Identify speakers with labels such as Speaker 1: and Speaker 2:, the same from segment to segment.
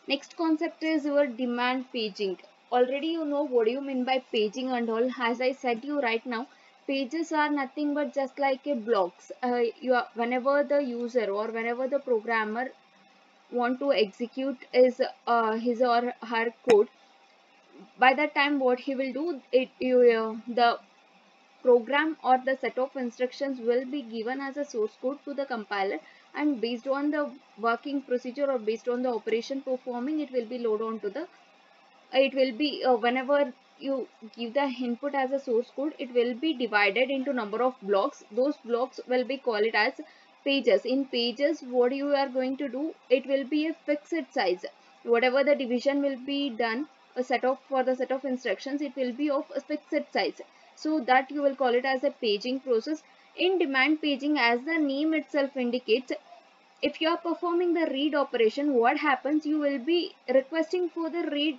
Speaker 1: Next concept is your demand paging. Already you know what do you mean by paging and all. As I said you right now, pages are nothing but just like a blocks. Whenever the user or whenever the programmer want to execute his or her code, by that time what he will do, the program or the set of instructions will be given as a source code to the compiler, and based on the working procedure or based on the operation performing, it will be loaded onto the it will be whenever you give the input as a source code, it will be divided into number of blocks. Those blocks will be called as pages. In pages, what you are going to do, it will be a fixed size. Whatever the division will be done, a set of for the set of instructions, it will be of a fixed size, so that you will call it as a paging process. In demand paging, as the name itself indicates, if you are performing the read operation, what happens, you will be requesting for the read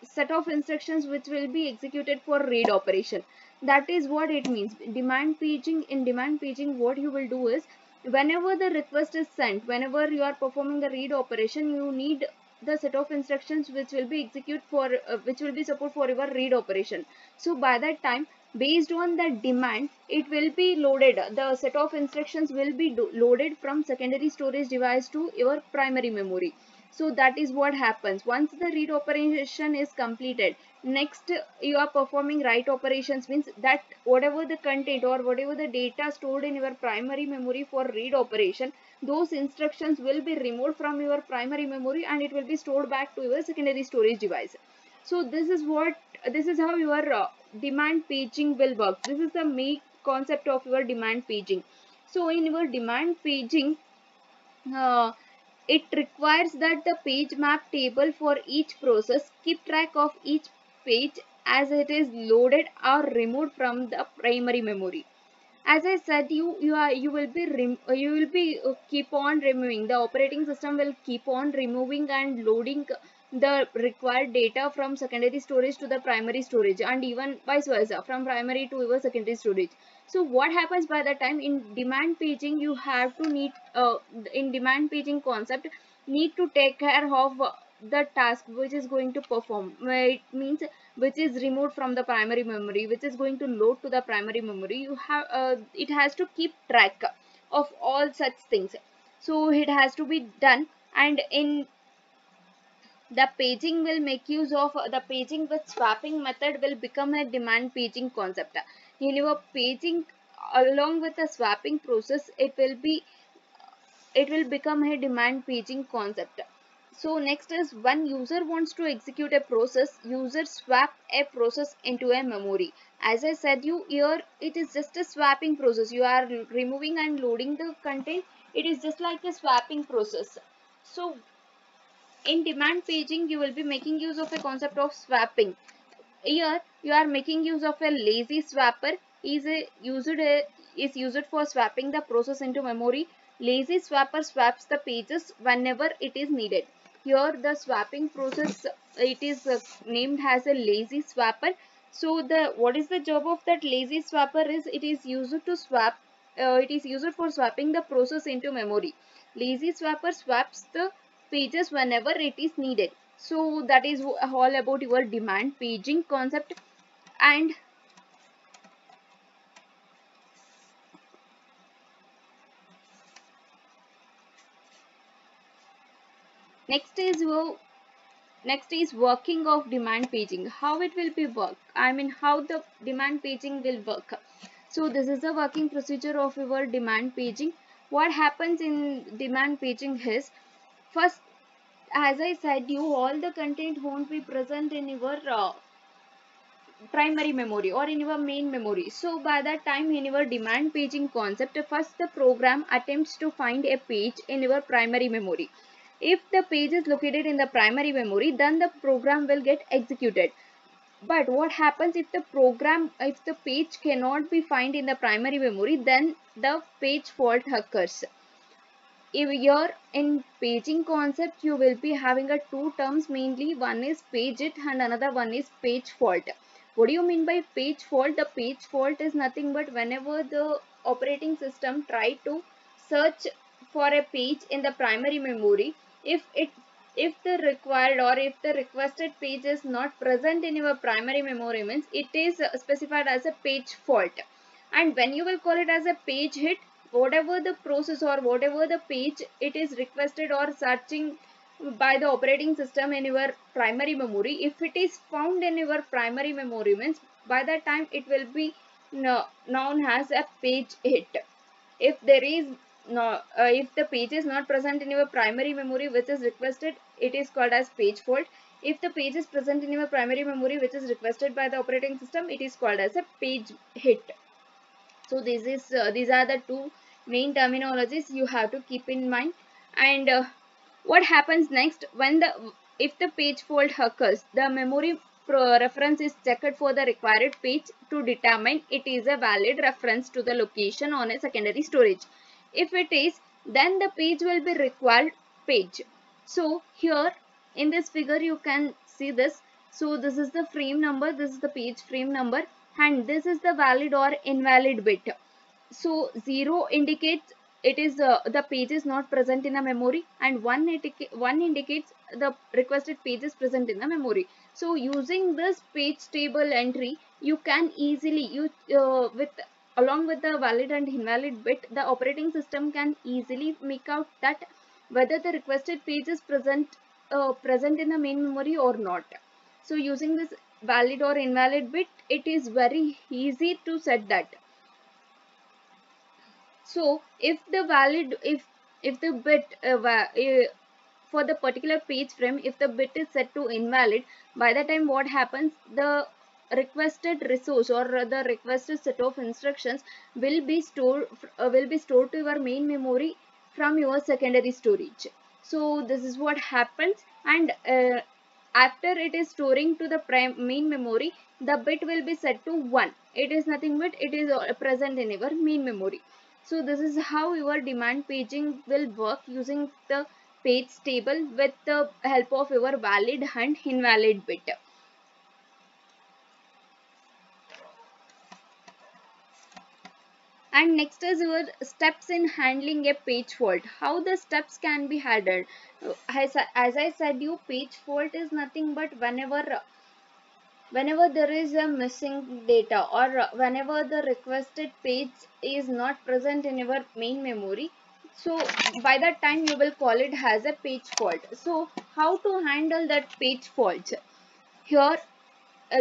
Speaker 1: set of instructions which will be executed for read operation. That is what it means. Demand paging, in demand paging, what you will do is, whenever the request is sent, whenever you are performing the read operation, you need the set of instructions which will be execute for which will be support for your read operation. So by that time, based on the demand, it will be loaded. The set of instructions will be loaded from secondary storage device to your primary memory. So that is what happens once the read operation is completed. Next, you are performing write operations, means that whatever the content or whatever the data stored in your primary memory for read operation, those instructions will be removed from your primary memory and it will be stored back to your secondary storage device. So this is how your demand paging will work. This is the main concept of your demand paging. So in your demand paging, uh, it requires that the page map table for each process keep track of each page as it is loaded or removed from the primary memory. As I said, you will be keep on removing. The operating system will keep on removing and loading the required data from secondary storage to the primary storage, and even vice versa from primary to your secondary storage. So what happens by the time in demand paging, you have to need in demand paging concept, need to take care of the task which is going to perform. It means which is removed from the primary memory, which is going to load to the primary memory. You have it has to keep track of all such things, so it has to be done. And in the paging will make use of the paging with swapping method will become a demand paging concept. In your paging along with the swapping process, it will become a demand paging concept. So next is, when user wants to execute a process, user swap a process into a memory. As I said you here, it is just a swapping process. You are removing and loading the content. It is just like a swapping process. So in demand paging, you will be making use of a concept of swapping. Here you are making use of a lazy swapper. Is used for swapping the process into memory. Lazy swapper swaps the pages whenever it is needed. Here the swapping process, it is named as a lazy swapper. So the what is the job of that lazy swapper is, it is used to swap it is used for swapping the process into memory. Lazy swapper swaps the pages whenever it is needed. So that is all about your demand paging concept. And next is your next is working of demand paging. How it will be work, I mean how the demand paging will work. So this is the working procedure of your demand paging. What happens in demand paging is, first, as I said you, all the content won't be present in your primary memory or in your main memory. So by that time, in your demand paging concept, first the program attempts to find a page in your primary memory. If the page is located in the primary memory, then the program will get executed. But what happens if if the page cannot be found in the primary memory, then the page fault occurs. If you're in paging concept, you will be having a two terms mainly. One is page it and another one is page fault. What do you mean by page fault? The page fault is nothing but whenever the operating system try to search for a page in the primary memory, if it if the required or if the requested page is not present in your primary memory, means it is specified as a page fault. And when you will call it as a page hit, whatever the process or whatever the page it is requested or searching by the operating system in your primary memory, if it is found in your primary memory, means by that time it will be known as a page hit. If there is no if the page is not present in your primary memory which is requested, it is called as page fault. If the page is present in your primary memory which is requested by the operating system, it is called as a page hit. So this is these are the two main terminologies you have to keep in mind. And what happens next when the if the page fault occurs, the memory reference is checked for the required page to determine it is a valid reference to the location on a secondary storage. If it is, then the page will be required page. So here in this figure you can see this. So this is the frame number, this is the page frame number, and this is the valid or invalid bit. So 0 indicates it is the page is not present in the memory, and 1 indicates the requested page is present in the memory. So using this page table entry, you can easily with along with the valid and invalid bit, the operating system can easily make out that whether the requested page is present in the main memory or not. So using this valid or invalid bit, it is very easy to set that. So if the valid if the bit for the particular page frame, if the bit is set to invalid, by the time what happens, the requested resource or the requested set of instructions will be stored to your main memory from your secondary storage. So this is what happens. And after it is storing to the main memory, the bit will be set to 1. It is nothing but it is present in your main memory. So this is how your demand paging will work using the page table with the help of your valid and invalid bit. And next is your steps in handling a page fault. How the steps can be handled. As I said, you page fault is nothing but whenever there is a missing data or whenever the requested page is not present in your main memory, so by that time you will call it as a page fault. So how to handle that page fault? Here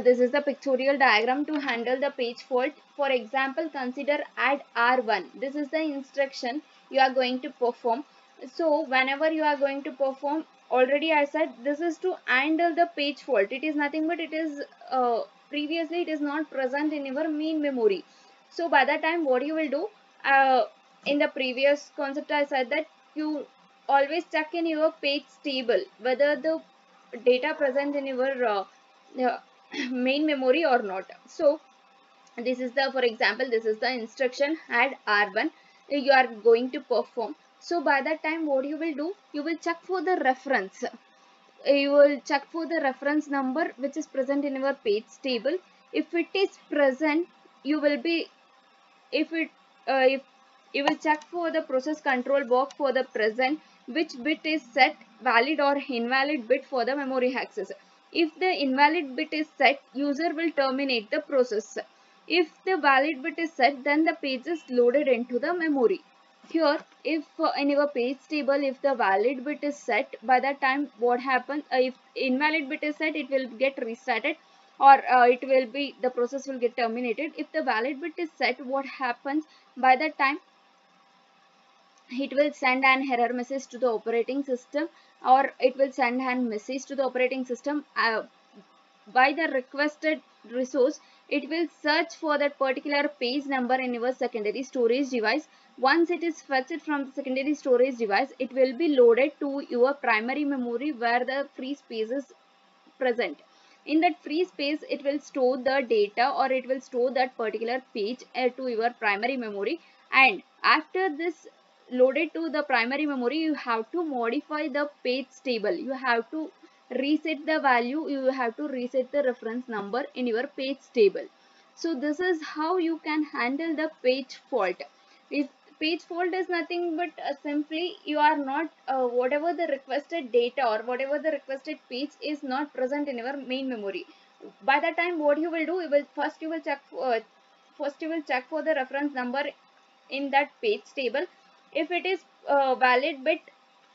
Speaker 1: this is the pictorial diagram to handle the page fault. For example, consider add R1. This is the instruction you are going to perform. So whenever you are going to perform, already I said this is to handle the page fault. It is nothing but it is previously it is not present in your main memory. So by that time what you will do, in the previous concept I said that you always check in your page table whether the data present in your main memory or not. So this is the, for example, this is the instruction add R1 you are going to perform. So by that time what you will do, you will check for the reference. You will check for the reference number which is present in your page table. If it is present, you will be if you will check for the process control box for the present which bit is set, valid or invalid bit for the memory access. If the invalid bit is set, user will terminate the process. If the valid bit is set, then the page is loaded into the memory. Here, if in your page table, if the valid bit is set, by that time what happens, if invalid bit is set, it will get restarted, or it will be, the process will get terminated. If the valid bit is set, what happens, by that time it will send an error message to the operating system, or it will send an message to the operating system by the requested resource. It will search for that particular page number in your secondary storage device. Once it is fetched from the secondary storage device, it will be loaded to your primary memory where the free space is present. In that free space, it will store the data or it will store that particular page to your primary memory. And after this loaded to the primary memory, you have to modify the page table. You have to reset the value, you have to reset the reference number in your page table. So this is how you can handle the page fault. If Page fault is nothing but simply you are not whatever the requested data or whatever the requested page is not present in your main memory. By that time, what you will do, you will check first you will check for the reference number in that page table. If it is valid bit,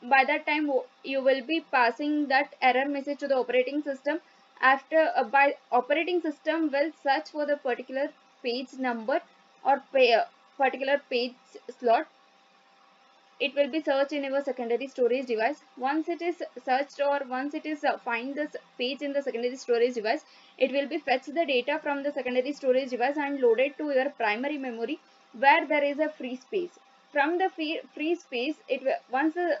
Speaker 1: by that time you will be passing that error message to the operating system. After by operating system will search for the particular page number or particular page slot. It will be searched in your secondary storage device. Once it is searched or once it is find this page in the secondary storage device, it will be fetch the data from the secondary storage device and loaded to your primary memory where there is a free space. From the free space, once the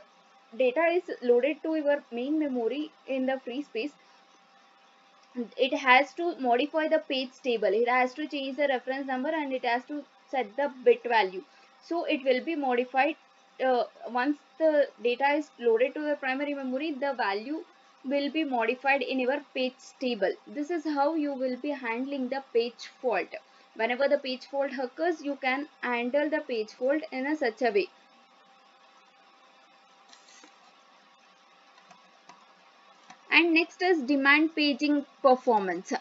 Speaker 1: data is loaded to your main memory in the free space, it has to modify the page table. It has to change the reference number and it has to set the bit value. So it will be modified once the data is loaded to the primary memory. The value will be modified in your page table. This is how you will be handling the page fault. Whenever the page fault occurs, you can handle the page fault in a such a way. And next is demand paging performance.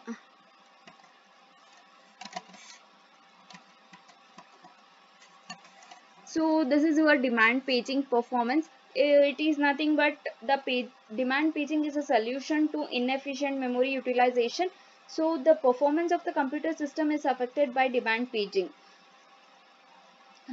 Speaker 1: So this is your demand paging performance. It is nothing but the demand paging is a solution to inefficient memory utilization. So the performance of the computer system is affected by demand paging.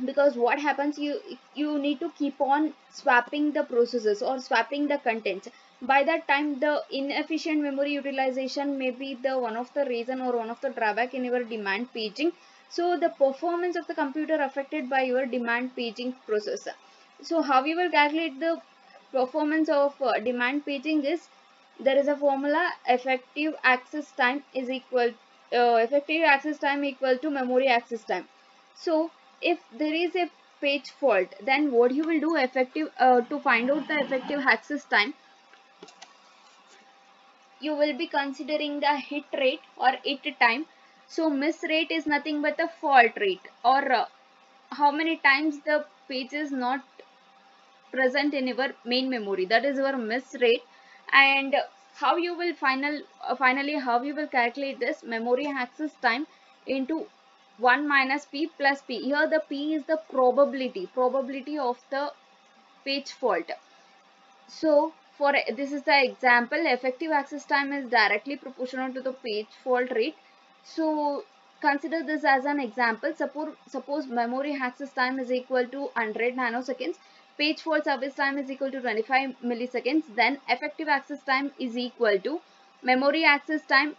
Speaker 1: Because what happens, you need to keep on swapping the processes or swapping the contents. By that time, the inefficient memory utilization may be the one of the reason or one of the drawback in your demand paging. So the performance of the computer affected by your demand paging process. So how you will calculate the performance of demand paging is, there is a formula: effective access time is equal to memory access time. So if there is a page fault, then what you will do, to find out the effective access time, you will be considering the hit rate or hit time. So miss rate is nothing but the fault rate, or how many times the page is not present in your main memory, that is your miss rate. And how you will finally how you will calculate this memory access time into 1 minus p plus p. Here the p is the probability of the page fault. So for this is the example, effective access time is directly proportional to the page fault rate. So consider this as an example. Suppose memory access time is equal to 100 nanoseconds, page fault service time is equal to 25 milliseconds, then effective access time is equal to memory access time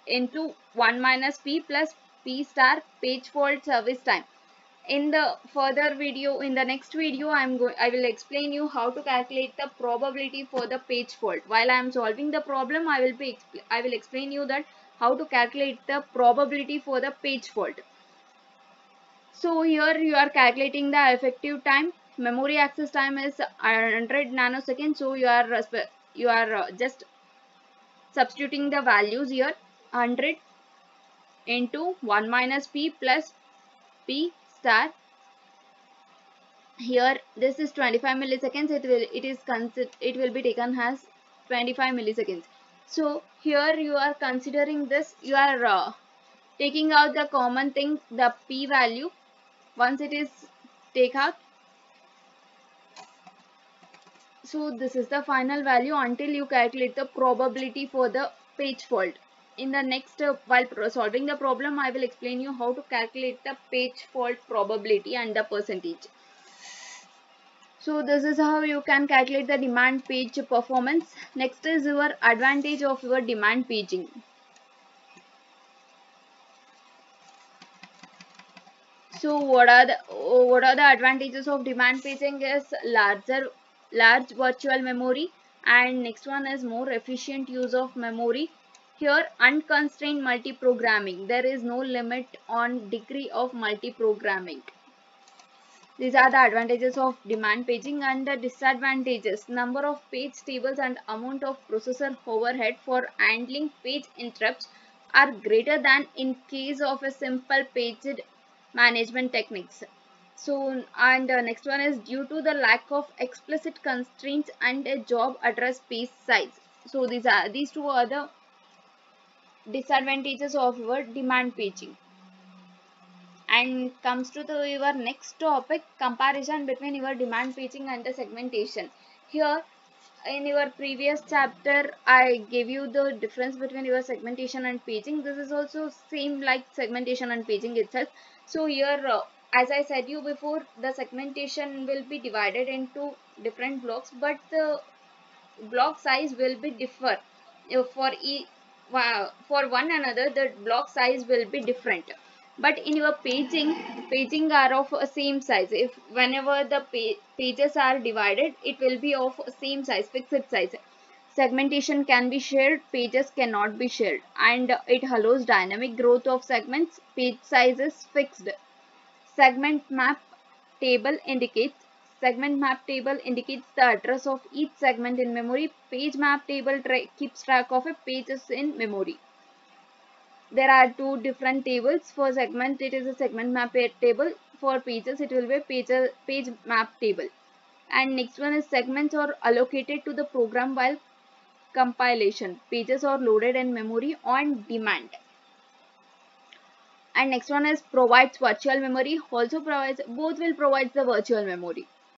Speaker 1: into 1 minus p plus p star page fault service time. In the further video, in the next video, I will explain you how to calculate the probability for the page fault. While I am solving the problem, I will explain you that how to calculate the probability for the page fault. So here you are calculating the effective time. Memory access time is 100 nanoseconds. So you are just substituting the values here: 100 into 1 minus p plus p star. Here this is 25 milliseconds. It will be taken as 25 milliseconds. So here you are considering this, you are taking out the common thing, the p value. Once it is take out, so this is the final value until you calculate the probability for the page fault. In the next while solving the problem, I will explain you how to calculate the page fault probability and the percentage. So this is how you can calculate the demand page performance. Next is your advantage of your demand paging. So what are the advantages of demand paging is large virtual memory, and next one is more efficient use of memory. Here unconstrained multiprogramming. There is no limit on degree of multiprogramming. These are the advantages of demand paging, and the disadvantages: number of page tables and amount of processor overhead for handling page interrupts are greater than in case of a simple page management techniques. So, and next one is due to the lack of explicit constraints and a job address space size. So these two are the disadvantages of your demand paging. And comes to your next topic, comparison between your demand paging and the segmentation. Here in your previous chapter I gave you the difference between your segmentation and paging. This is also same like segmentation and paging itself. So here as I said you before, the segmentation will be divided into different blocks, but the block size will be differ for for one another. The block size will be different, but in your paging are of a same size. If whenever the pages are divided, it will be of same size, fixed size. Segmentation can be shared, pages cannot be shared, and it allows dynamic growth of segments. Page size is fixed. Segment map table indicates Segment map table indicates the address of each segment in memory. Page map table keeps track of a pages in memory. There are two different tables. For segment, it is a segment map table. For pages, it will be a page map table. And next one is segments are allocated to the program while compilation. Pages are loaded in memory on demand. And next one is provides virtual memory. Also provides, both will provide the virtual memory.